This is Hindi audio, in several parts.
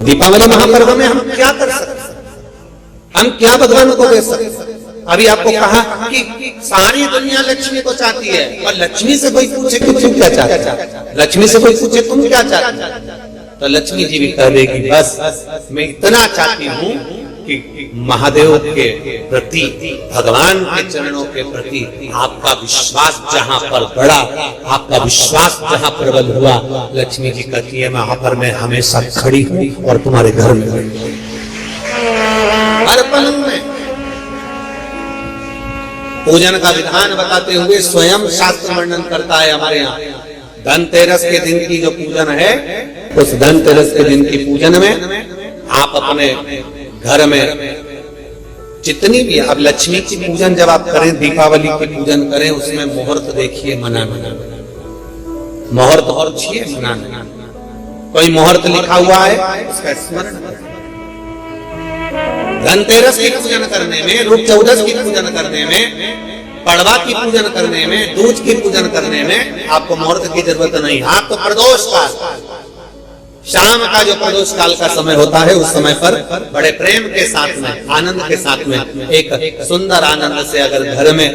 दीपावली महापर्व में हम क्या कर सकते हैं, हम क्या भगवान को दे सकते हैं। अभी आपको कहा कि सारी दुनिया लक्ष्मी को चाहती है, और लक्ष्मी से कोई पूछे कि तुम क्या चाहते हो, लक्ष्मी से कोई पूछे तुम क्या चाहते हो, तो लक्ष्मी जी भी कह देगी बस मैं इतना चाहती हूँ कि महादेव के प्रति, भगवान के चरणों के प्रति आपका विश्वास जहां पर बढ़ा, आपका विश्वास जहां प्रबल हुआ, लक्ष्मी जी कहती है वहां पर मैं हमेशा खड़ी हूं और तुम्हारे घर में हर पल में। पूजन का विधान बताते हुए स्वयं शास्त्र वर्णन करता है हमारे यहाँ। धनतेरस के दिन की जो पूजन है, उस धनतेरस के दिन की पूजन में आप अपने घर में जितनी भी, अब लक्ष्मी की पूजन जब आप करें, दीपावली की पूजन करें, उसमें मुहूर्त देखिए, मनाना मुहूर्त और पूछिए, मनाना कोई मुहूर्त लिखा हुआ है उसका स्मरण करें। धनतेरस की पूजन करने में, रूप चौदस की पूजन करने में, पड़वा की पूजन करने में, दूज की पूजन करने में आपको मुहूर्त की जरूरत नहीं। आपको प्रदोष काल, शाम का जो प्रदोष काल का समय होता है, उस समय पर बड़े प्रेम के साथ में, आनंद के साथ में, एक सुंदर आनंद से अगर घर में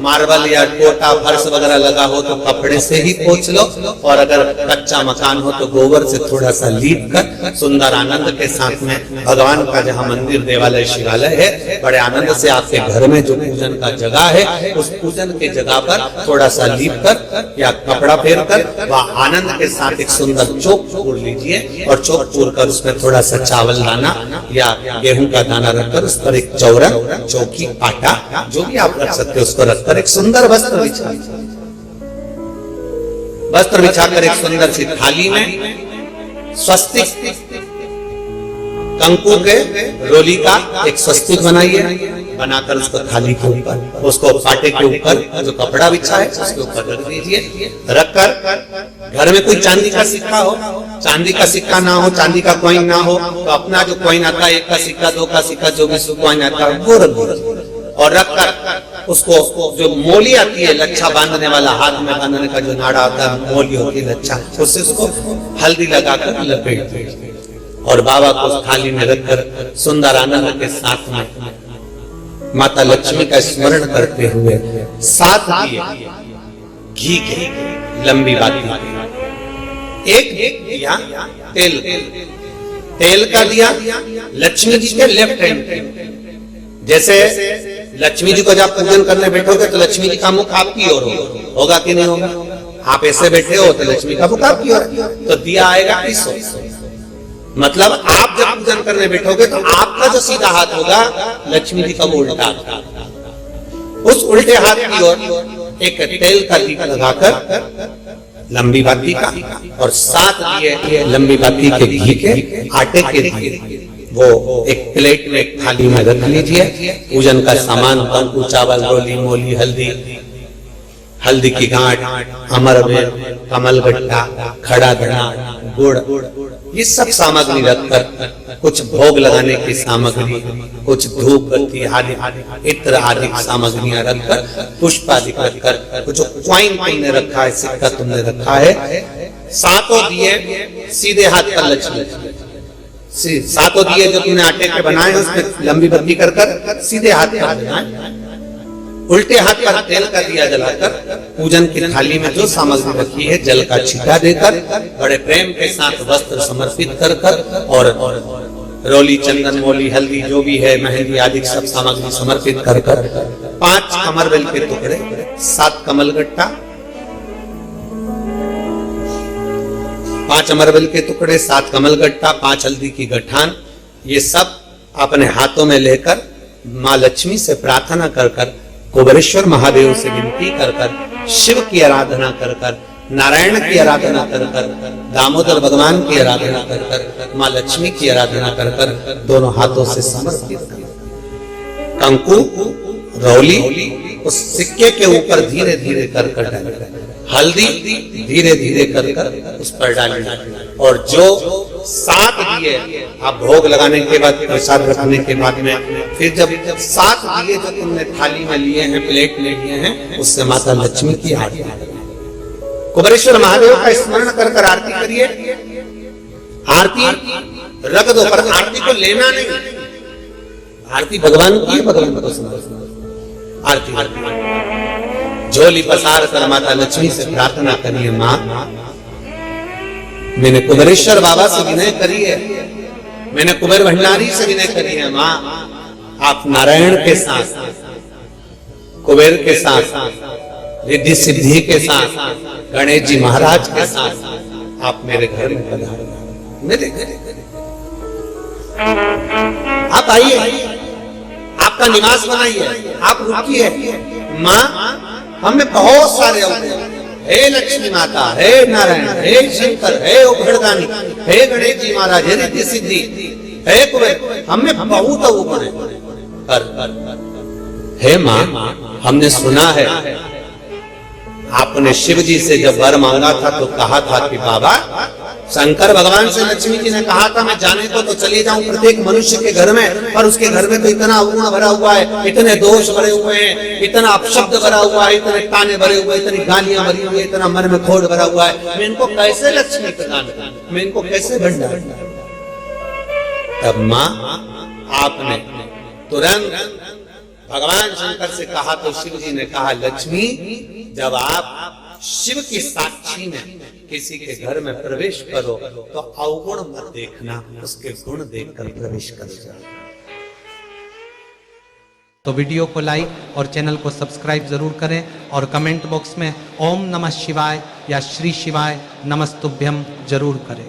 मार्बल या टोटा फर्श वगैरह लगा हो तो कपड़े से ही पोंछ लो, और अगर कच्चा मकान हो तो गोबर से थोड़ा सा लीप कर सुंदर आनंद के साथ में भगवान का जहाँ मंदिर, देवालय, शिवालय है, बड़े आनंद से आपके घर में जो पूजन का जगह है, उस पूजन के जगह पर थोड़ा सा लीप कर या कपड़ा फेर कर वह आनंद के साथ एक सुंदर चौक पूर लीजिए, और चौक पूर कर उसमें थोड़ा सा चावल दाना या गेहूं का दाना रखकर उस पर एक चौरन, चौकी, आटा जो भी आप रख सकते हो उसको रखकर एक सुंदर वस्त्र बिछाकर एक सुंदर सी थाली में स्वस्तिक, कंकु के रोली का एक स्वस्तिक बनाइए, बनाकर उसको थाली के ऊपर, उसको पाटे के ऊपर जो कपड़ा बिछा है उसके ऊपर रख दीजिए। रखकर घर में कोई चांदी का सिक्का हो, चांदी का सिक्का ना हो, चांदी का कॉइन ना हो, तो अपना जो कॉइन आता है, 1 का सिक्का, 2 का सिक्का, जो भी कॉइन आता है वो रख दीजिए। और रखकर उसको जो मोली आती है, लच्छा बांधने वाला, हाथ में बांधने का जो नाड़ा आता है, मोली होती है लच्छा, उससे उसको हल्दी लगाकर लपेट दीजिए और बाबा को थाली में रखकर सुंदर आनंद के साथ में माता लक्ष्मी का स्मरण करते हुए 7 दिए घी के, लंबी बाती, एक दिया तेल का दिया लक्ष्मी जी के लेफ्ट हैंड। जैसे लक्ष्मी जी को जब पूजन करने बैठोगे तो लक्ष्मी जी का मुख आपकी ओर होगा कि नहीं होगा? आप ऐसे बैठे हो तो लक्ष्मी का मुख आपकी ओर, तो दिया आएगा इस ओर। मतलब आप जब पूजन करने बैठोगे तो आपका जो सीधा हाथ होगा लक्ष्मी जी का वो उल्टा, उस उल्टे हाथ की ओर एक तेल का दीप लगाकर लंबी बाती का, और 7 दिए लंबी बाती के घी के, आटे के दिए वो एक प्लेट में, एक थाली में रख लीजिए। पूजन का सामान, कंकु, चावल, रोली, मोली, हल्दी की गांठ, अमरवेल, कमलगट्टा, खड़ा धना, गुड़, ये सब सामग्री रखकर, कुछ भोग लगाने की सामग्री, कुछ धूप बत्ती आदि, इत्र आदि सामग्रियां रखकर, पुष्प आदि रखकर, कुछ कॉइन तुमने रखा है, सिक्का तुमने रखा है, 7 दिए सीधे हाथ पर लक्ष्मी, 7 दिए जो तुमने आटे के बनाए उसमें लंबी बत्ती कर सीधे हाथ पर बनाए, उल्टे हाथ पर तेल का दिया जलाकर पूजन की थाली में जो सामग्री रखी है जल का छींटा देकर, बड़े प्रेम के साथ वस्त्र समर्पित कर और रोली, चंदन, मोली, हल्दी जो भी है, मेहंदी आदि सब सामग्री समर्पित कर 5 अमरवेल के टुकड़े, 7 कमलगट्टा, 5 अमरवेल के टुकड़े, 7 कमलगट्टा, 5 हल्दी की गठान, ये सब अपने हाथों में लेकर माँ लक्ष्मी से प्रार्थना कर कुबेरेश्वर महादेव से विनती कर शिव की आराधना कर नारायण की आराधना कर दामोदर भगवान की आराधना कर माँ लक्ष्मी की आराधना कर दोनों हाथों से समर्पित कंकु, रौली उस सिक्के के ऊपर धीरे धीरे कर डालें, हल्दी धीरे धीरे कर उस पर डालें, और जो 7 दिए आप भोग लगाने के बाद, प्रसाद रखने के बाद में, फिर जब 7 दिए जो तुमने थाली में लिए हैं, प्लेट में लिए हैं, उससे माता लक्ष्मी की आरती, कुबेरेश्वर महादेव का स्मरण कर आरती करिए। आरती रख दो, पर आरती को लेना नहीं। आरती भगवान की है, भगवान को सुना। आरती झोली पसार कर माता लक्ष्मी से प्रार्थना करिए, माँ मैंने कुबेरेश्वर बाबा से विनय करी है, मैंने कुबेर भंडारी से विनय करी है, माँ आप नारायण के साथ, कुबेर के साथ, रिद्धि सिद्धि के साथ, गणेश जी महाराज के साथ आप मेरे घर में पधारो, मेरे घर आप आइए, आपका निवास बनाइए, आप रुकिए। माँ हमें बहुत सारे अवतार, हे लक्ष्मी माता, हे नारायण, हे शंकर, हे उभरदानी, हे गणेश जी महाराज, हे रिद्धि सिद्धि, हे कुबेर, हमें बहुत अवगुण है। हे माँ हमने सुना है आपने शिव जी से जब वर मांगा था तो कहा था कि बाबा, शंकर भगवान से लक्ष्मी जी ने कहा था मैं जाने को तो चले जाऊं प्रत्येक मनुष्य के घर में, पर उसके घर में तो इतना अवगुण भरा हुआ है, इतने दोष भरे हुए हैं, इतना अपशब्द भरा हुआ है, इतने ताने भरे हुए, इतनी गालियां भरी हुई, इतना मन में खोट भरा हुआ है, मैं इनको कैसे लक्ष्मी प्रदान करूं, मैं इनको कैसे भंडार। तब माँ आपने तुरंत भगवान शंकर से कहा तो शिव जी ने कहा, लक्ष्मी जब आप शिव की साक्षी में किसी के घर में प्रवेश करो तो अवगुण मत देखना, उसके गुण देखकर प्रवेश करो। तो वीडियो को लाइक और चैनल को सब्सक्राइब जरूर करें और कमेंट बॉक्स में ओम नमः शिवाय या श्री शिवाय नमस्तुभ्यम जरूर करें।